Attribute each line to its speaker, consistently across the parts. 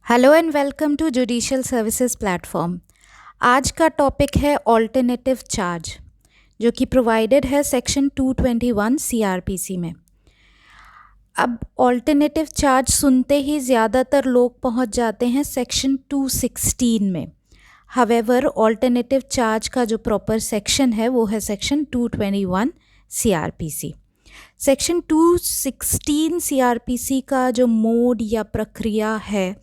Speaker 1: Hello and welcome to judicial services platform. आज का topic है ऑल्टरनेटिव चार्ज, जो कि प्रोवाइडेड है सेक्शन 221 सीआरपीसी में। अब ऑल्टरनेटिव चार्ज सुनते ही ज़्यादातर लोग पहुंच जाते हैं सेक्शन 216 में। हावेवर ऑल्टरनेटिव चार्ज का जो प्रॉपर सेक्शन है वो है सेक्शन 221 सीआरपीसी। सेक्शन 216 सीआरपीसी का जो मोड या प्रक्रिया है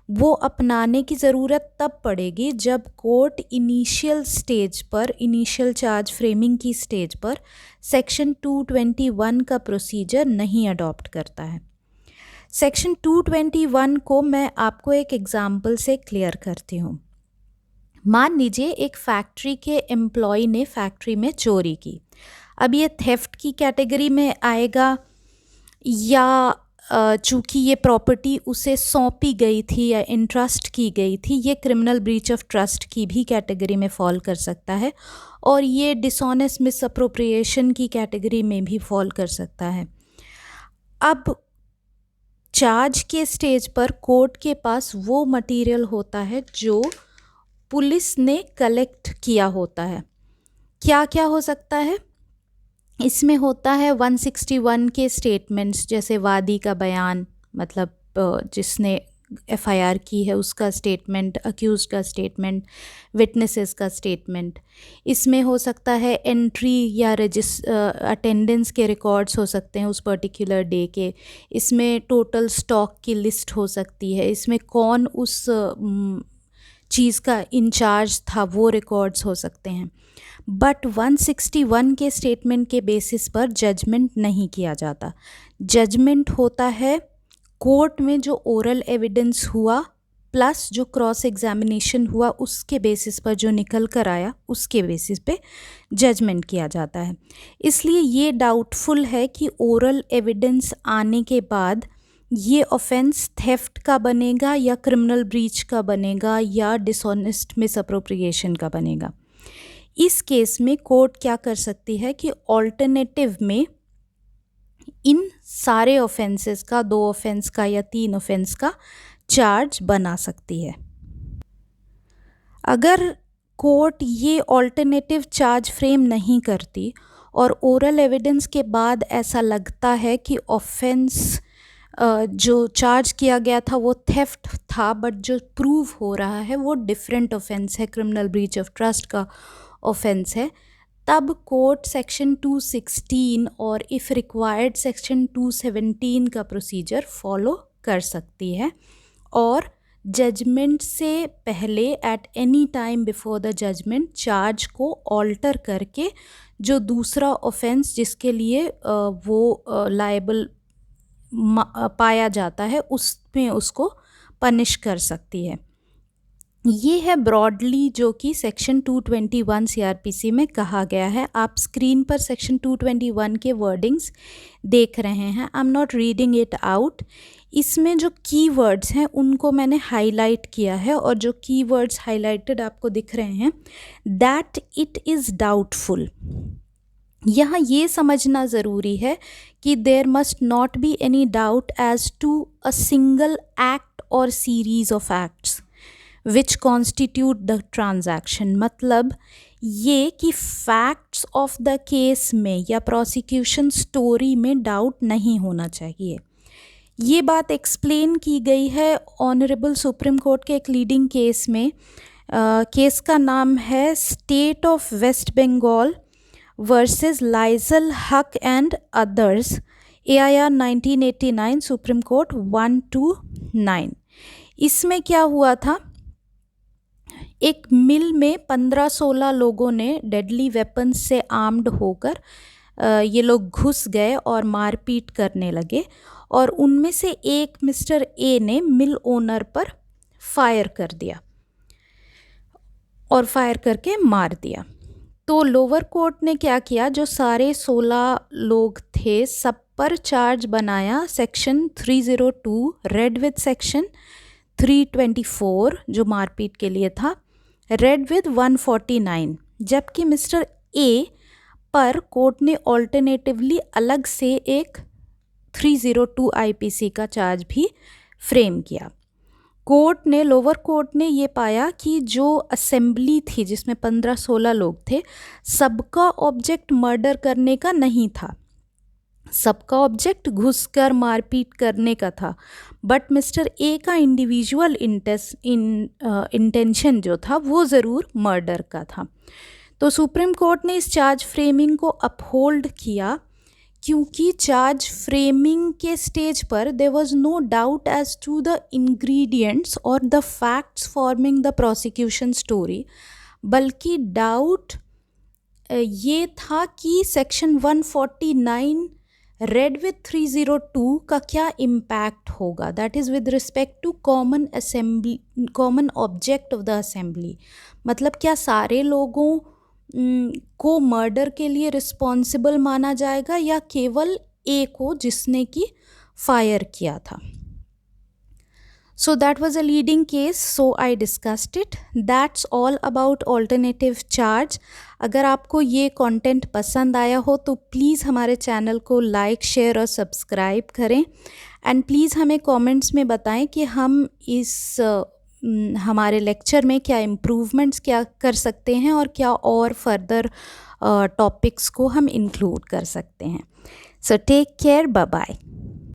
Speaker 1: वो अपनाने की ज़रूरत तब पड़ेगी जब कोर्ट इनिशियल स्टेज पर, इनिशियल चार्ज फ्रेमिंग की स्टेज पर सेक्शन 221 का प्रोसीजर नहीं अडॉप्ट करता है। सेक्शन 221 को मैं आपको एक एग्जाम्पल से क्लियर करती हूँ। मान लीजिए एक फैक्ट्री के एम्प्लॉय ने फैक्ट्री में चोरी की। अब ये थेफ्ट की कैटेगरी में आएगा या चूँकि ये प्रॉपर्टी उसे सौंपी गई थी या इंट्रस्ट की गई थी, ये क्रिमिनल ब्रीच ऑफ ट्रस्ट की भी कैटेगरी में फॉल कर सकता है और ये डिसऑनेस्ट मिसअप्रोप्रिएशन की कैटेगरी में भी फॉल कर सकता है। अब चार्ज के स्टेज पर कोर्ट के पास वो मटेरियल होता है जो पुलिस ने कलेक्ट किया होता है। क्या क्या हो सकता है? इसमें होता है 161 के स्टेटमेंट्स, जैसे वादी का बयान, मतलब जिसने एफआईआर की है उसका स्टेटमेंट, अक्यूज़ का स्टेटमेंट, विटनेसेस का स्टेटमेंट। इसमें हो सकता है एंट्री या अटेंडेंस के रिकॉर्ड्स हो सकते हैं उस पर्टिकुलर डे के। इसमें टोटल स्टॉक की लिस्ट हो सकती है। इसमें कौन उस चीज़ का इंचार्ज था वो रिकॉर्ड्स हो सकते हैं। बट 161 के स्टेटमेंट के बेसिस पर जजमेंट नहीं किया जाता। जजमेंट होता है कोर्ट में जो ओरल एविडेंस हुआ प्लस जो क्रॉस एग्जामिनेशन हुआ उसके बेसिस पर जो निकल कर आया उसके बेसिस पे जजमेंट किया जाता है। इसलिए ये डाउटफुल है कि ओरल एविडेंस आने के बाद ये ऑफेंस थेफ्ट का बनेगा या क्रिमिनल ब्रीच का बनेगा या डिसऑनेस्ट मिसअप्रोप्रिएशन का बनेगा। इस केस में कोर्ट क्या कर सकती है कि ऑल्टरनेटिव में इन सारे ऑफेंसेस का, 2 ऑफेंस का या 3 ऑफेंस का चार्ज बना सकती है। अगर कोर्ट ये ऑल्टरनेटिव चार्ज फ्रेम नहीं करती और ओरल एविडेंस के बाद ऐसा लगता है कि ऑफेंस जो चार्ज किया गया था वो थेफ्ट था, बट जो प्रूव हो रहा है वो डिफरेंट ऑफेंस है, क्रिमिनल ब्रीच ऑफ ट्रस्ट का ऑफेंस है, तब कोर्ट सेक्शन 216 और इफ़ रिक्वायर्ड सेक्शन 217 का प्रोसीजर फॉलो कर सकती है और जजमेंट से पहले at any time before the judgement charge को ऑल्टर करके जो दूसरा ऑफेंस जिसके लिए वो लायबल पाया जाता है उसमें उसको पनिश कर सकती है। ये है ब्रॉडली जो कि सेक्शन 221 सीआरपीसी में कहा गया है। आप स्क्रीन पर सेक्शन 221 के वर्डिंग्स देख रहे हैं। I am not reading it out. इसमें जो कीवर्ड्स हैं उनको मैंने हाईलाइट किया है और जो कीवर्ड्स हाईलाइटेड आपको दिख रहे हैं, दैट इट इज़ डाउटफुल। यहाँ ये समझना ज़रूरी है कि there must not be any doubt as to a single act और series of acts which constitute the transaction. मतलब ये कि फैक्ट्स ऑफ द केस में या प्रोसिक्यूशन स्टोरी में डाउट नहीं होना चाहिए। ये बात एक्सप्लेन की गई है ऑनरेबल सुप्रीम कोर्ट के एक लीडिंग केस में। केस का नाम है state of West Bengal versus Laisal Haque and others, AIR 1989, Supreme Court 129। इसमें क्या हुआ था, एक मिल में 15-16 लोगों ने डेडली वेपन्स से आर्म्ड होकर ये लोग घुस गए और मारपीट करने लगे और उनमें से एक मिस्टर ए ने मिल ओनर पर फायर कर दिया और फायर करके मार दिया। तो लोअर कोर्ट ने क्या किया, जो सारे 16 लोग थे सब पर चार्ज बनाया सेक्शन 302 रेड विद सेक्शन 324 जो मारपीट के लिए था, रेड विद 149, जबकि मिस्टर ए पर कोर्ट ने ऑल्टरनेटिवली अलग से एक 302 IPC का चार्ज भी फ्रेम किया। लोअर कोर्ट ने ये पाया कि जो असेंबली थी जिसमें 15-16 लोग थे, सबका ऑब्जेक्ट मर्डर करने का नहीं था, सबका ऑब्जेक्ट घुसकर मारपीट करने का था, बट मिस्टर ए का इंडिविजुअल इंटेंशन जो था वो ज़रूर मर्डर का था। तो सुप्रीम कोर्ट ने इस चार्ज फ्रेमिंग को अपहोल्ड किया क्योंकि चार्ज फ्रेमिंग के स्टेज पर there was no doubt as to the ingredients और the facts forming the prosecution story, बल्कि डाउट ये था कि सेक्शन 149 रेड विथ 302 का क्या इम्पैक्ट होगा, that is with respect to common object of the assembly. मतलब क्या सारे लोगों को मर्डर के लिए रिस्पॉन्सिबल माना जाएगा या केवल ए को जिसने कि फायर किया था। So that was a leading case, so I discussed it. That's all about alternative charge. अगर आपको ये कंटेंट पसंद आया हो तो प्लीज़ हमारे चैनल को लाइक, शेयर और सब्सक्राइब करें, एंड प्लीज़ हमें कमेंट्स में बताएं कि हम इस हमारे लेक्चर में क्या इम्प्रूवमेंट्स क्या कर सकते हैं और क्या और फर्दर टॉपिक्स को हम इंक्लूड कर सकते हैं। So take care, bye bye.